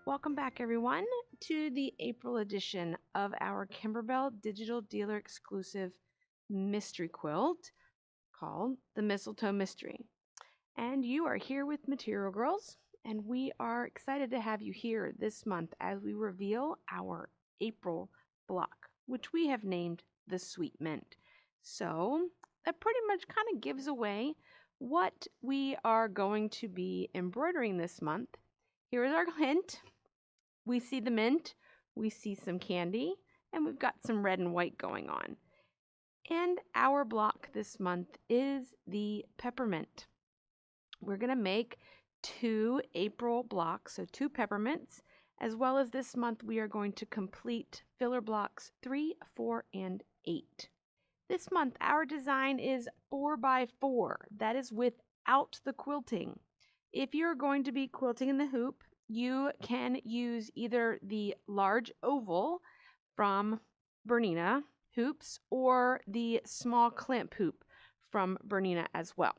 Welcome back, everyone, to the April edition of our Kimberbell Digital Dealer exclusive mystery quilt called the Mistletoe Mystery. And you are here with Material Girls, and we are excited to have you here this month as we reveal our April block, which we have named the Sweet Mint. So that pretty much kind of gives away what we are going to be embroidering this month. Here is our hint. We see the mint, we see some candy, and we've got some red and white going on. And our block this month is the peppermint. We're going to make 2 April blocks, so 2 peppermints, as well as this month we are going to complete filler blocks 3, 4, and 8. This month our design is 4x4. That is without the quilting. If you're going to be quilting in the hoop, you can use either the large oval from Bernina hoops or the small clamp hoop from Bernina as well.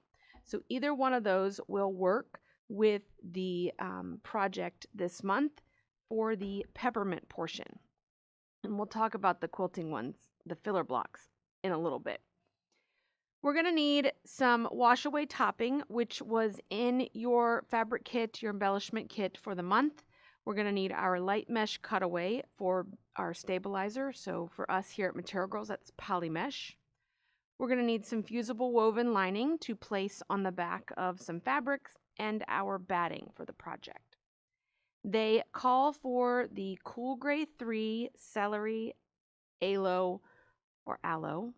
So either one of those will work with the project this month for the peppermint portion. And we'll talk about the quilting ones, the filler blocks, in a little bit. We're going to need some wash away topping, which was in your fabric kit, your embellishment kit for the month. We're going to need our light mesh cutaway for our stabilizer. So for us here at Material Girls, that's poly mesh. We're going to need some fusible woven lining to place on the back of some fabrics and our batting for the project. They call for the Cool Gray 3 Celery Aloe or Aloe.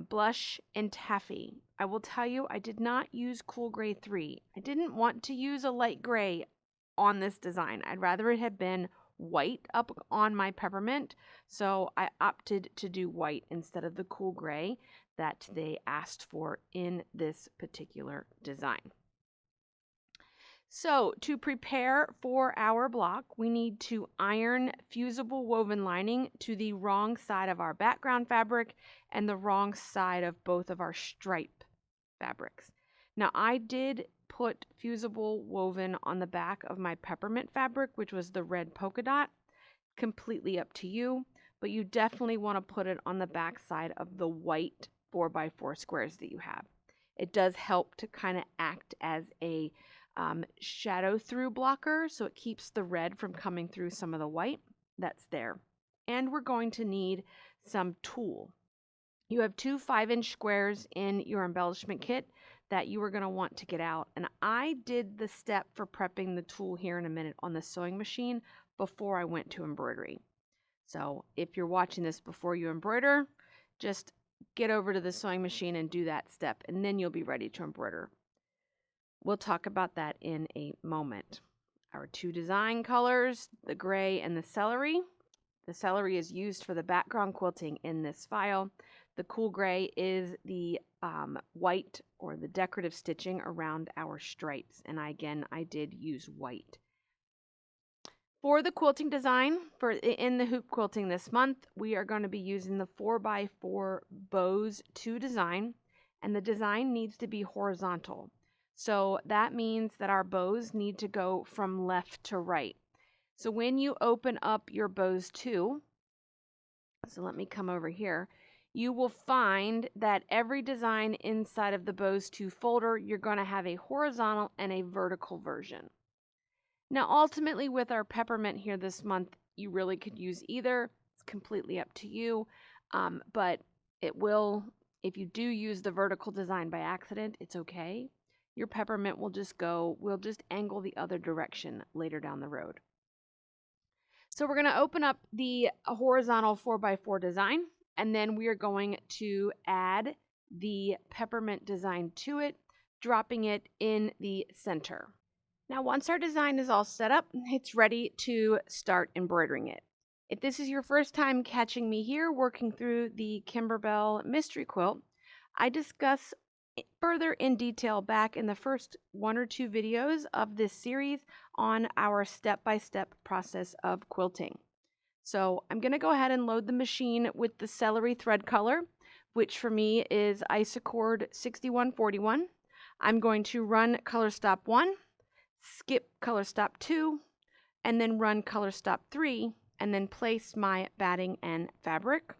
Blush and taffy. I will tell you, I did not use Cool Gray 3. I didn't want to use a light gray on this design. I'd rather it had been white up on my peppermint, so I opted to do white instead of the cool gray that they asked for in this particular design. So to prepare for our block, we need to iron fusible woven lining to the wrong side of our background fabric and the wrong side of both of our stripe fabrics. Now I did put fusible woven on the back of my peppermint fabric, which was the red polka dot. Completely up to you, but you definitely want to put it on the back side of the white 4x4 squares that you have. It does help to kind of act as a shadow through blocker, so it keeps the red from coming through some of the white that's there. And we're going to need some tulle. You have 2 5-inch squares in your embellishment kit that you are going to want to get out, and I did the step for prepping the tulle here in a minute on the sewing machine before I went to embroidery. So if you're watching this before you embroider, just get over to the sewing machine and do that step, and then you'll be ready to embroider. We'll talk about that in a moment. Our 2 design colors, the gray and the celery. The celery is used for the background quilting in this file. The cool gray is the white or the decorative stitching around our stripes. And I did use white. For the quilting design, in the hoop quilting this month, we are going to be using the 4x4 bows to design. And the design needs to be horizontal. So that means that our bows need to go from left to right. So when you open up your bows 2, so let me come over here, you will find that every design inside of the bows 2 folder, you're going to have a horizontal and a vertical version. Now ultimately with our peppermint here this month, you really could use either. It's completely up to you, but it will, if you do use the vertical design by accident, it's okay. Your peppermint will just angle the other direction later down the road. So we're going to open up the horizontal 4x4 design, and then we are going to add the peppermint design to it, dropping it in the center. Now once our design is all set up, it's ready to start embroidering it. If this is your first time catching me here working through the Kimberbell mystery quilt, I discuss further in detail back in the first 1 or 2 videos of this series on our step-by-step process of quilting. So I'm going to go ahead and load the machine with the celery thread color, which for me is Isocord 6141. I'm going to run color stop 1, skip color stop 2, and then run color stop 3, and then place my batting and fabric.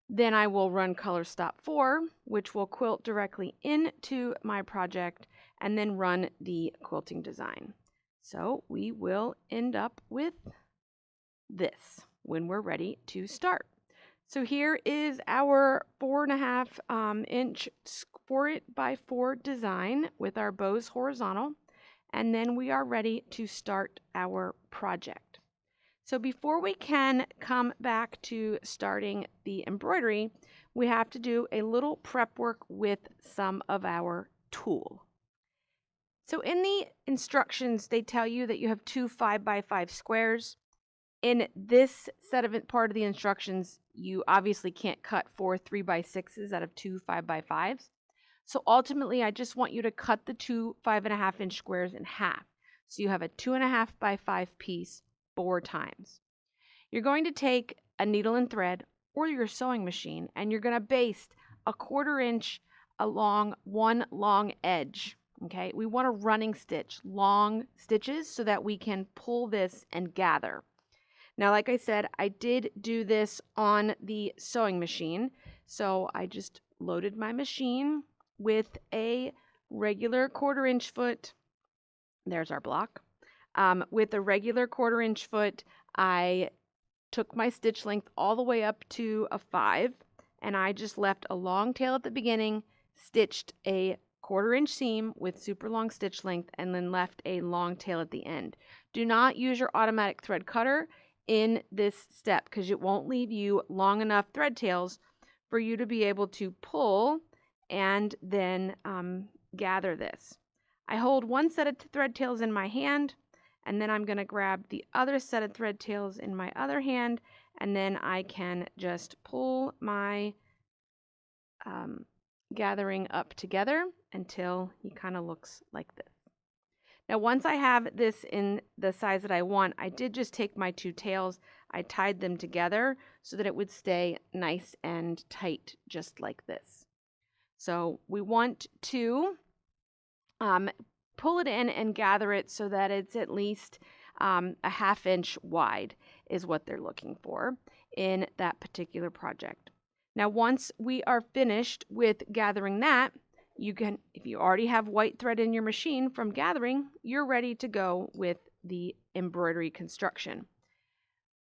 Then I will run color stop 4, which will quilt directly into my project, and then run the quilting design. So we will end up with this when we're ready to start. So here is our 4.5 inch 4x4 design with our bows horizontal, and then we are ready to start our project. So before we can come back to starting the embroidery, we have to do a little prep work with some of our tulle. So in the instructions, they tell you that you have 2 5x5 squares. In this set of part of the instructions, you obviously can't cut 4 3x6s out of 2 5x5s. So ultimately, I just want you to cut the 2 5.5 inch squares in half. So you have a 2.5 by 5 piece 4 times. You're going to take a needle and thread or your sewing machine, and you're going to baste a 1/4 inch along one long edge. Okay, we want a running stitch, long stitches, so that we can pull this and gather. Now, like I said, I did do this on the sewing machine. So I just loaded my machine with a regular 1/4 inch foot. There's our block. With a regular 1/4 inch foot, I took my stitch length all the way up to a 5, and I just left a long tail at the beginning, stitched a 1/4 inch seam with super long stitch length, and then left a long tail at the end. Do not use your automatic thread cutter in this step because it won't leave you long enough thread tails for you to be able to pull and then gather this. I hold one set of thread tails in my hand, and then I'm going to grab the other set of thread tails in my other hand, and then I can just pull my gathering up together until he kind of looks like this. Now, once I have this in the size that I want, I did just take my 2 tails, I tied them together so that it would stay nice and tight, just like this. So we want to pull it in and gather it so that it's at least a 1/2 inch wide is what they're looking for in that particular project. Now, once we are finished with gathering that, you can, if you already have white thread in your machine from gathering, you're ready to go with the embroidery construction.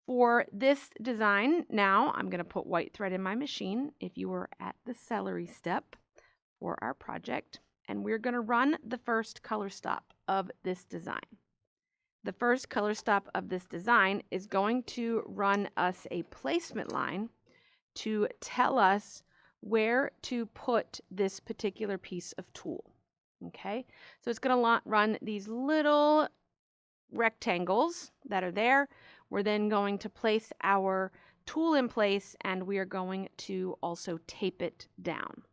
For this design, now I'm going to put white thread in my machine if you were at the celery step for our project, and we're going to run the first color stop of this design. The first color stop of this design is going to run us a placement line to tell us where to put this particular piece of tulle. Okay, so it's going to run these little rectangles that are there. We're then going to place our tulle in place, and we are going to also tape it down.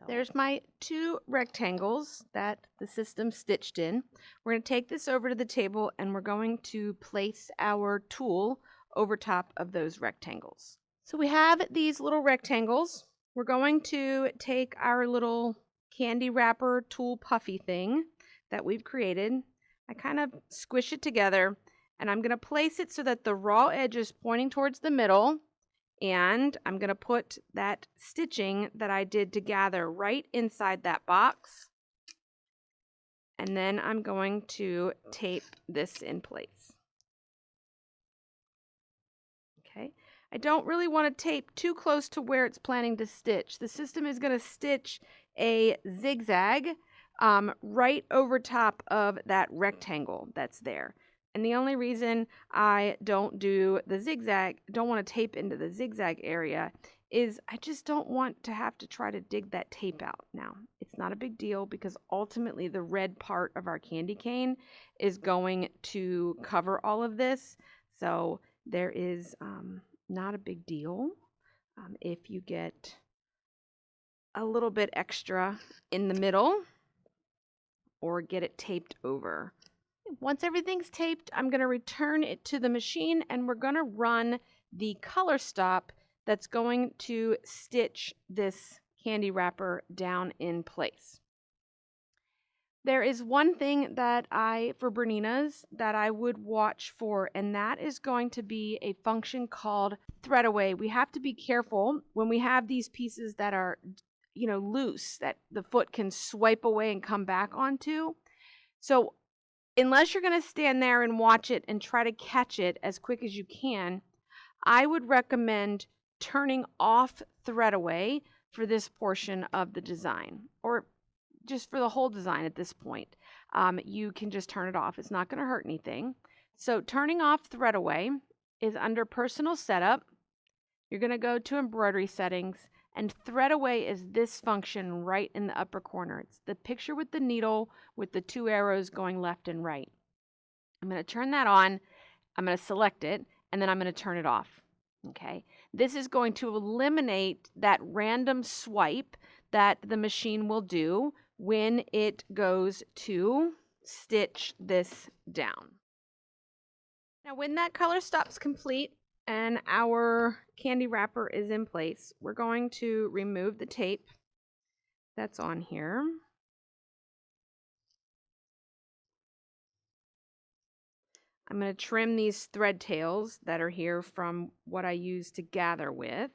There's my 2 rectangles that the system stitched in. We're going to take this over to the table, and we're going to place our tulle over top of those rectangles. So we have these little rectangles. We're going to take our little candy wrapper tulle puffy thing that we've created. I kind of squish it together, and I'm going to place it so that the raw edge is pointing towards the middle, and I'm going to put that stitching that I did to gather right inside that box, and then I'm going to tape this in place. Okay. I don't really want to tape too close to where it's planning to stitch. The system is going to stitch a zigzag right over top of that rectangle that's there. And the only reason I don't do the zigzag, don't want to tape into the zigzag area, is I just don't want to have to try to dig that tape out. Now, it's not a big deal because ultimately the red part of our candy cane is going to cover all of this. So there is not a big deal if you get a little bit extra in the middle or get it taped over. Once everything's taped, I'm going to return it to the machine, and we're going to run the color stop that's going to stitch this candy wrapper down in place. There is one thing that for Bernina's, that I would watch for, and that is going to be a function called thread away. We have to be careful when we have these pieces that are, loose, that the foot can swipe away and come back onto. So unless you're going to stand there and watch it and try to catch it as quick as you can, I would recommend turning off thread away for this portion of the design, or just for the whole design at this point. You can just turn it off. It's not going to hurt anything. So turning off thread away is under personal setup. You're going to go to embroidery settings, and thread away is this function right in the upper corner. It's the picture with the needle with the 2 arrows going left and right. I'm going to turn that on. I'm going to select it, and then I'm going to turn it off. Okay. This is going to eliminate that random swipe that the machine will do when it goes to stitch this down. Now, when that color stops complete and our candy wrapper is in place, we're going to remove the tape that's on here. I'm going to trim these thread tails that are here from what I use to gather with.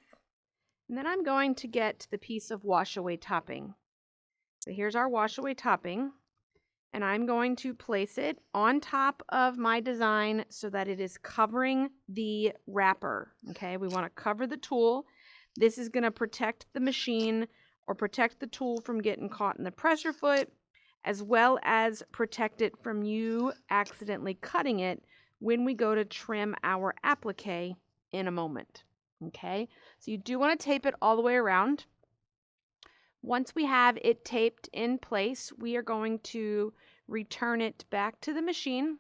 And then I'm going to get the piece of wash away topping. So here's our wash away topping, and I'm going to place it on top of my design so that it is covering the wrapper. Okay, we want to cover the tool. This is going to protect the machine or protect the tool from getting caught in the pressure foot, as well as protect it from you accidentally cutting it when we go to trim our applique in a moment. Okay, so you do want to tape it all the way around. Once we have it taped in place, we are going to return it back to the machine,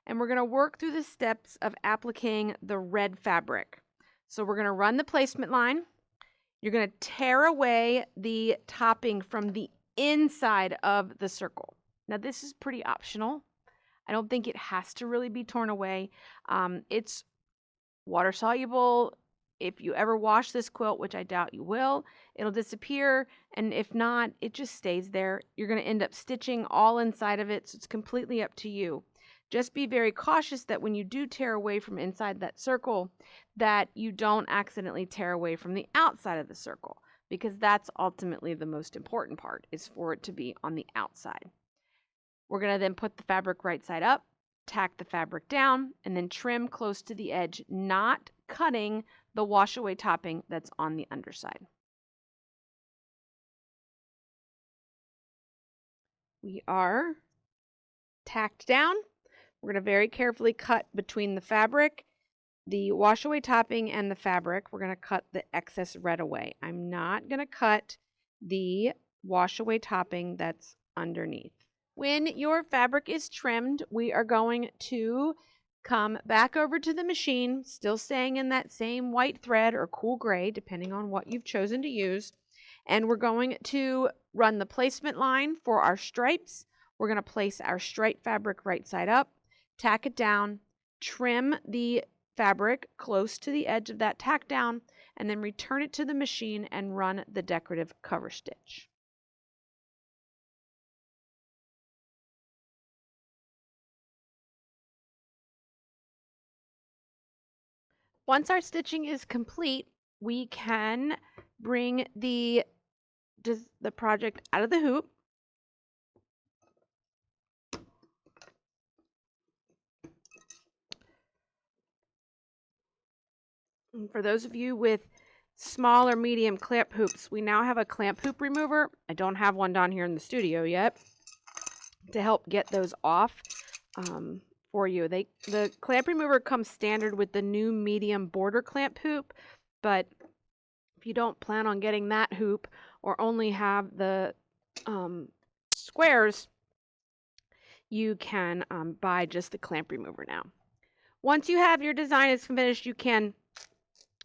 and we're going to work through the steps of appliquing the red fabric. So we're going to run the placement line. You're going to tear away the topping from the inside of the circle. Now, this is pretty optional. I don't think it has to really be torn away. It's water soluble. If you ever wash this quilt, which I doubt you will, it'll disappear, and if not, it just stays there. You're going to end up stitching all inside of it, so it's completely up to you. Just be very cautious that when you do tear away from inside that circle, that you don't accidentally tear away from the outside of the circle, because that's ultimately the most important part, is for it to be on the outside. We're going to then put the fabric right side up, tack the fabric down, and then trim close to the edge, not cutting the wash away topping that's on the underside. We are tacked down. We're going to very carefully cut between the fabric, the wash away topping, and the fabric. We're going to cut the excess red away. I'm not going to cut the wash away topping that's underneath. When your fabric is trimmed, we are going to come back over to the machine, still staying in that same white thread or cool gray, depending on what you've chosen to use. And we're going to run the placement line for our stripes. We're going to place our stripe fabric right side up, tack it down, trim the fabric close to the edge of that tack down, and then return it to the machine and run the decorative cover stitch. Once our stitching is complete, we can bring the project out of the hoop. And for those of you with small or medium clamp hoops, we now have a clamp hoop remover. I don't have one down here in the studio yet to help get those off for you. The clamp remover comes standard with the new medium border clamp hoop, but if you don't plan on getting that hoop or only have the squares, you can buy just the clamp remover now. Once you have your design is finished, you can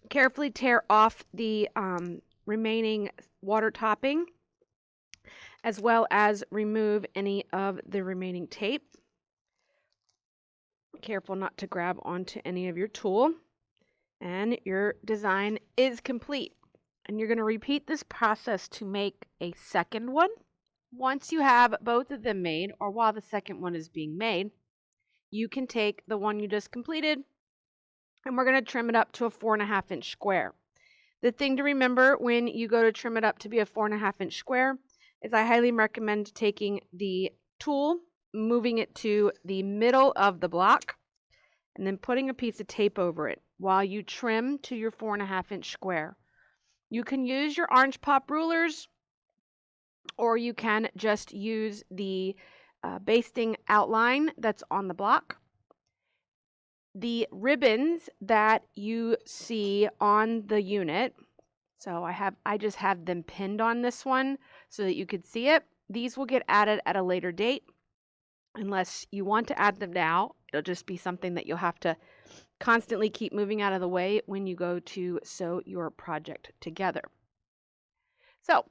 carefully tear off the remaining water topping, as well as remove any of the remaining tape. Careful not to grab onto any of your tool, and your design is complete. And you're going to repeat this process to make a second one. Once you have both of them made, or while the second one is being made, you can take the one you just completed and we're going to trim it up to a 4.5-inch square. The thing to remember when you go to trim it up to be a 4.5-inch square is I highly recommend taking the tool, moving it to the middle of the block, and then putting a piece of tape over it while you trim to your 4.5-inch square. You can use your orange pop rulers, or you can just use the basting outline that's on the block. The ribbons that you see on the unit, so I just have them pinned on this one so that you could see it. These will get added at a later date. Unless you want to add them now, it'll just be something that you'll have to constantly keep moving out of the way when you go to sew your project together. So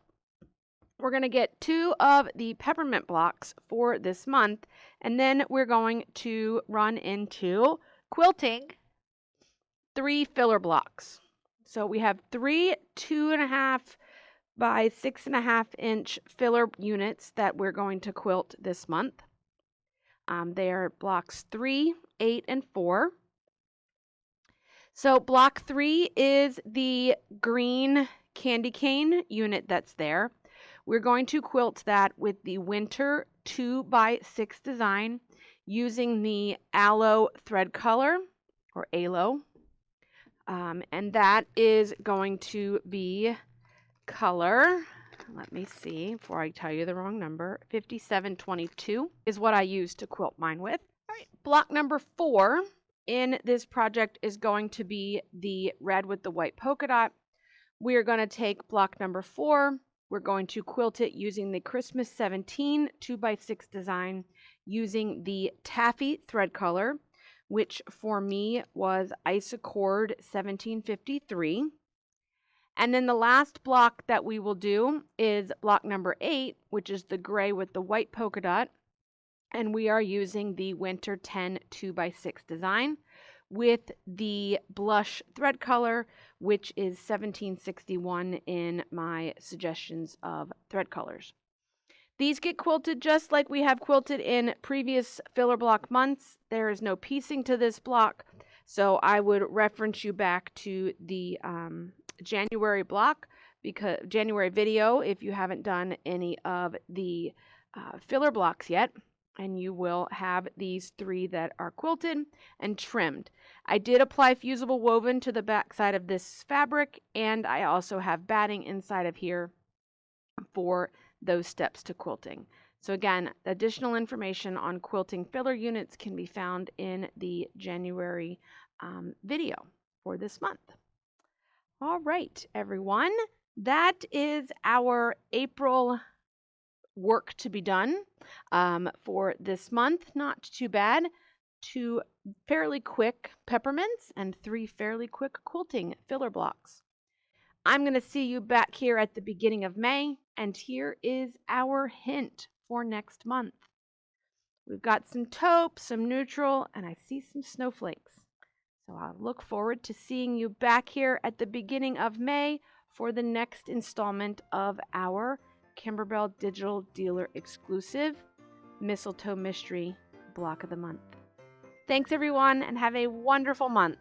we're going to get 2 of the peppermint blocks for this month, and then we're going to run into quilting 3 filler blocks. So we have 3 2.5 by 6.5-inch filler units that we're going to quilt this month. They are blocks 3, 8, and 4. So block 3 is the green candy cane unit that's there. We're going to quilt that with the winter 2 by 6 design using the aloe thread color, or aloe. And that is going to be color, let me see before I tell you the wrong number, 5722 is what I use to quilt mine with. All right, block number 4 in this project is going to be the red with the white polka dot. We are going to take block number 4. We're going to quilt it using the Christmas 17 2 by 6 design using the taffy thread color, which for me was Isocord 1753. And then the last block that we will do is block number 8, which is the gray with the white polka dot. And we are using the winter 10 2 by 6 design with the blush thread color, which is 1761 in my suggestions of thread colors. These get quilted just like we have quilted in previous filler block months. There is no piecing to this block, so I would reference you back to the January block, because January video, if you haven't done any of the filler blocks yet, and you will have these 3 that are quilted and trimmed. I did apply fusible woven to the back side of this fabric, and I also have batting inside of here for those steps to quilting. So again, additional information on quilting filler units can be found in the January video for this month. All right, everyone, that is our April work to be done for this month. Not too bad. 2 fairly quick peppermints and 3 fairly quick quilting filler blocks. I'm going to see you back here at the beginning of May, and here is our hint for next month. We've got some taupe, some neutral, and I see some snowflakes. So I'll look forward to seeing you back here at the beginning of May for the next installment of our Kimberbell Digital Dealer exclusive Mistletoe Mystery Block of the Month. Thanks everyone, and have a wonderful month.